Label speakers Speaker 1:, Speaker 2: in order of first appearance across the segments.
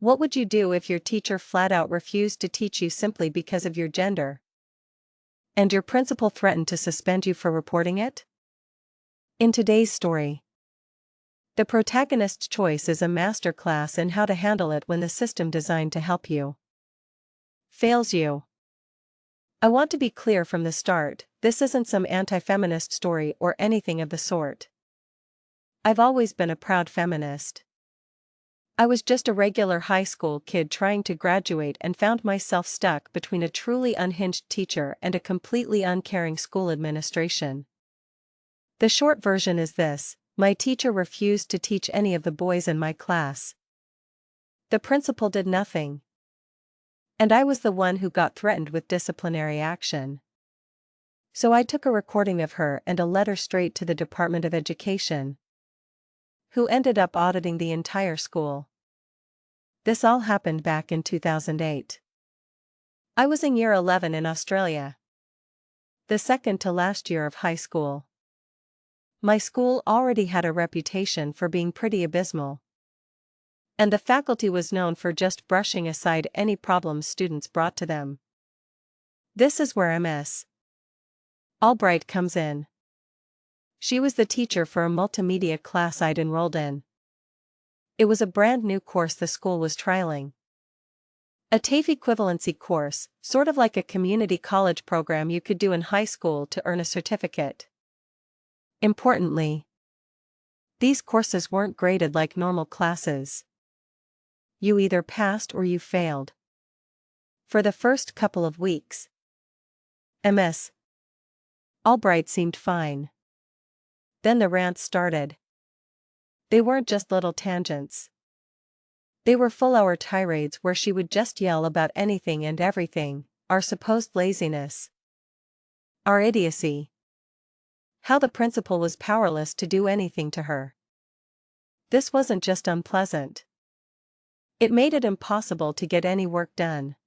Speaker 1: What would you do if your teacher flat out refused to teach you simply because of your gender? And your principal threatened to suspend you for reporting it? In today's story, the protagonist's choice is a masterclass in how to handle it when the system designed to help you fails you. I want to be clear from the start, this isn't some anti-feminist story or anything of the sort. I've always been a proud feminist. I was just a regular high school kid trying to graduate and found myself stuck between a truly unhinged teacher and a completely uncaring school administration. The short version is this: my teacher refused to teach any of the boys in my class. The principal did nothing. And I was the one who got threatened with disciplinary action. So I took a recording of her and a letter straight to the Department of Education, who ended up auditing the entire school. This all happened back in 2008. I was in year 11 in Australia, the second to last year of high school. My school already had a reputation for being pretty abysmal, and the faculty was known for just brushing aside any problems students brought to them. This is where Ms. Albright comes in. She was the teacher for a multimedia class I'd enrolled in. It was a brand new course the school was trialing. A TAFE equivalency course, sort of like a community college program you could do in high school to earn a certificate. Importantly, these courses weren't graded like normal classes. You either passed or you failed. For the first couple of weeks, Ms. Albright seemed fine. Then the rants started. They weren't just little tangents. They were full-hour tirades where she would just yell about anything and everything: our supposed laziness, our idiocy, how the principal was powerless to do anything to her. This wasn't just unpleasant. It made it impossible to get any work done.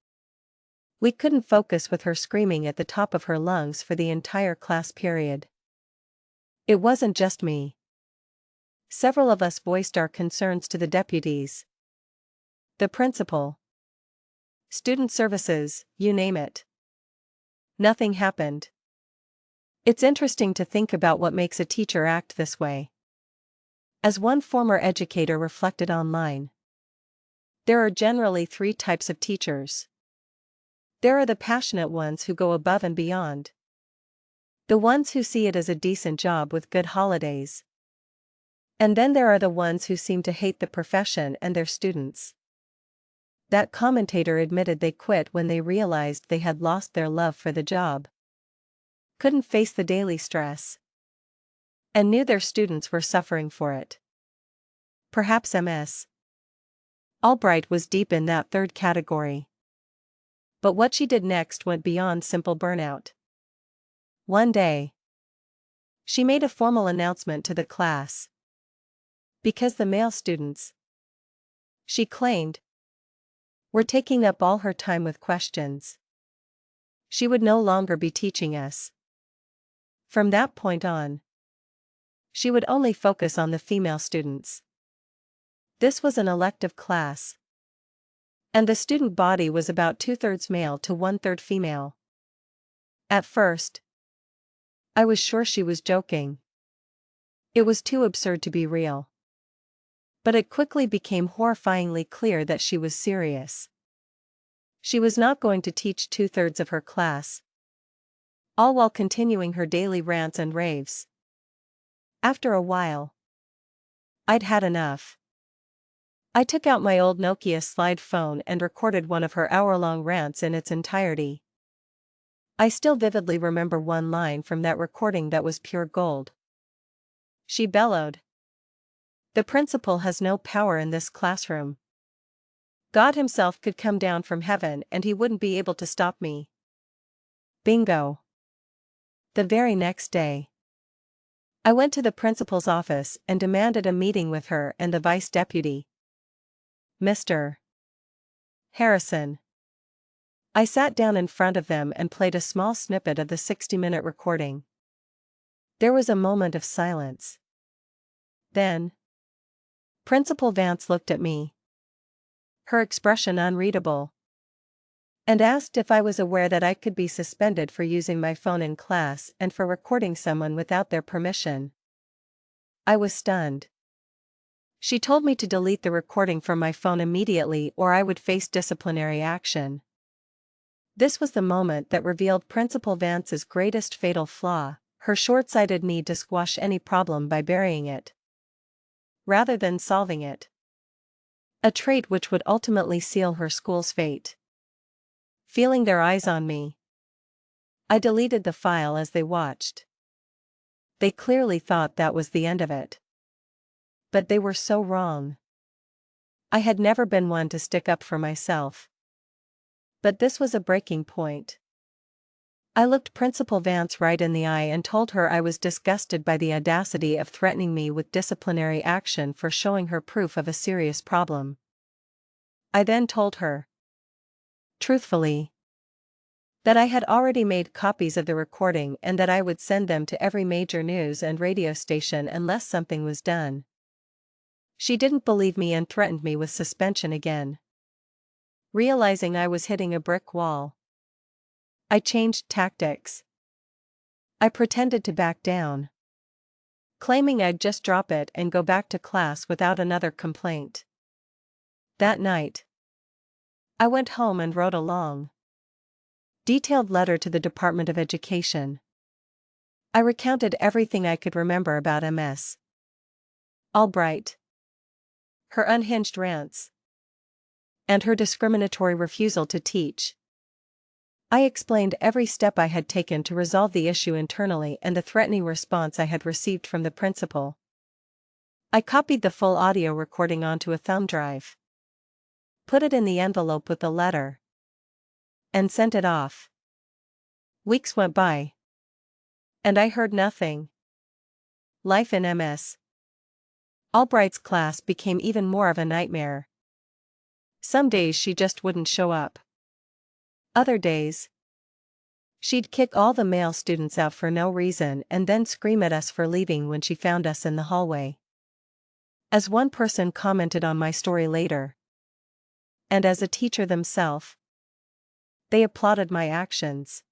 Speaker 1: We couldn't focus with her screaming at the top of her lungs for the entire class period. It wasn't just me. Several of us voiced our concerns to the deputies, the principal, student services, you name it. Nothing happened. It's interesting to think about what makes a teacher act this way. As one former educator reflected online, there are generally three types of teachers. There are the passionate ones who go above and beyond, the ones who see it as a decent job with good holidays. And then there are the ones who seem to hate the profession and their students. That commentator admitted they quit when they realized they had lost their love for the job, couldn't face the daily stress, and knew their students were suffering for it. Perhaps Ms. Albright was deep in that third category. But what she did next went beyond simple burnout. One day, she made a formal announcement to the class. Because the male students, she claimed, were taking up all her time with questions, she would no longer be teaching us. From that point on, she would only focus on the female students. This was an elective class, and the student body was about 2/3 male to 1/3 female. At first, I was sure she was joking. It was too absurd to be real. But it quickly became horrifyingly clear that she was serious. She was not going to teach 2/3 of her class, all while continuing her daily rants and raves. After a while, I'd had enough. I took out my old Nokia slide phone and recorded one of her hour-long rants in its entirety. I still vividly remember one line from that recording that was pure gold. She bellowed, "The principal has no power in this classroom. God himself could come down from heaven and he wouldn't be able to stop me." Bingo. The very next day, I went to the principal's office and demanded a meeting with her and the vice deputy, Mr. Harrison. I sat down in front of them and played a small snippet of the 60-minute recording. There was a moment of silence. Then, Principal Vance looked at me. her expression unreadable, and asked if I was aware that I could be suspended for using my phone in class and for recording someone without their permission. I was stunned. She told me to delete the recording from my phone immediately or I would face disciplinary action. This was the moment that revealed Principal Vance's greatest fatal flaw, her short-sighted need to squash any problem by burying it, rather than solving it. A trait which would ultimately seal her school's fate. Feeling their eyes on me, I deleted the file as they watched. They clearly thought that was the end of it. But they were so wrong. I had never been one to stick up for myself. But this was a breaking point. I looked Principal Vance right in the eye and told her I was disgusted by the audacity of threatening me with disciplinary action for showing her proof of a serious problem. I then told her, truthfully, that I had already made copies of the recording and that I would send them to every major news and radio station unless something was done. She didn't believe me and threatened me with suspension again. Realizing I was hitting a brick wall, I changed tactics. I pretended to back down, claiming I'd just drop it and go back to class without another complaint. That night, I went home and wrote a long, detailed letter to the Department of Education. I recounted everything I could remember about Ms. Albright, her unhinged rants, and her discriminatory refusal to teach. I explained every step I had taken to resolve the issue internally and the threatening response I had received from the principal. I copied the full audio recording onto a thumb drive, put it in the envelope with the letter, and sent it off. Weeks went by, and I heard nothing. Life in Ms. Albright's class became even more of a nightmare. Some days she just wouldn't show up. Other days, she'd kick all the male students out for no reason and then scream at us for leaving when she found us in the hallway. As one person commented on my story later, and as a teacher themselves, they applauded my actions,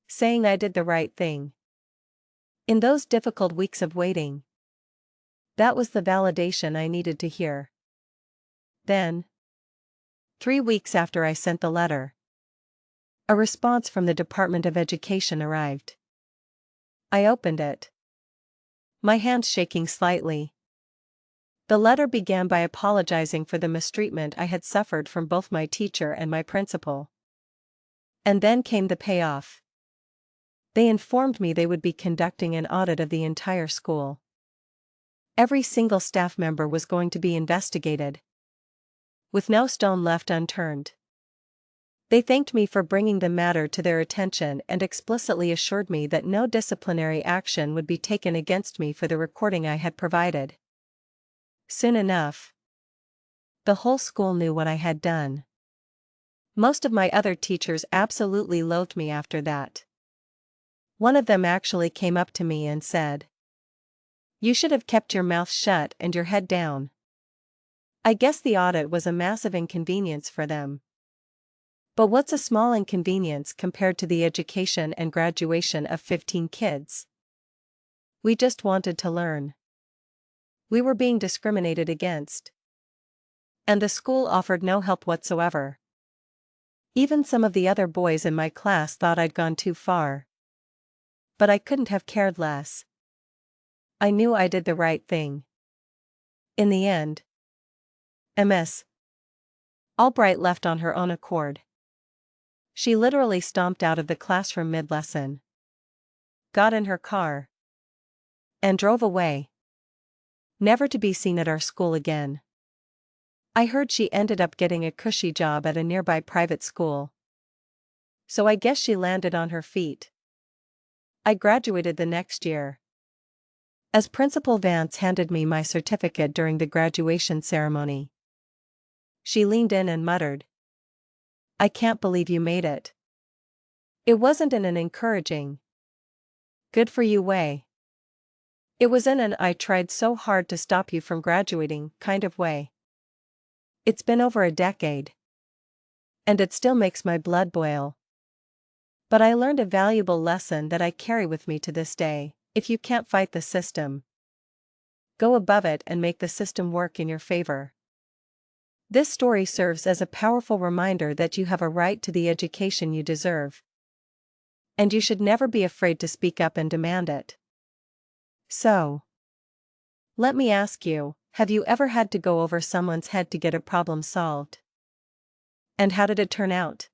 Speaker 1: saying I did the right thing. In those difficult weeks of waiting, that was the validation I needed to hear. Then, 3 weeks after I sent the letter, a response from the Department of Education arrived. I opened it, my hands shaking slightly. The letter began by apologizing for the mistreatment I had suffered from both my teacher and my principal. And then came the payoff. They informed me they would be conducting an audit of the entire school. Every single staff member was going to be investigated, with no stone left unturned. They thanked me for bringing the matter to their attention and explicitly assured me that no disciplinary action would be taken against me for the recording I had provided. Soon enough, the whole school knew what I had done. Most of my other teachers absolutely loathed me after that. One of them actually came up to me and said, "You should have kept your mouth shut and your head down." I guess the audit was a massive inconvenience for them. But what's a small inconvenience compared to the education and graduation of 15 kids? We just wanted to learn. We were being discriminated against, and the school offered no help whatsoever. Even some of the other boys in my class thought I'd gone too far. But I couldn't have cared less. I knew I did the right thing. In the end, Ms. Albright left on her own accord. She literally stomped out of the classroom mid-lesson, got in her car, and drove away, never to be seen at our school again. I heard she ended up getting a cushy job at a nearby private school. So I guess she landed on her feet. I graduated the next year. As Principal Vance handed me my certificate during the graduation ceremony, she leaned in and muttered, "I can't believe you made it." It wasn't in an encouraging, "good for you" way. It was in an "I tried so hard to stop you from graduating" kind of way. It's been over a decade. And it still makes my blood boil. But I learned a valuable lesson that I carry with me to this day. If you can't fight the system, go above it and make the system work in your favor. This story serves as a powerful reminder that you have a right to the education you deserve. And you should never be afraid to speak up and demand it. So, let me ask you, have you ever had to go over someone's head to get a problem solved? And how did it turn out?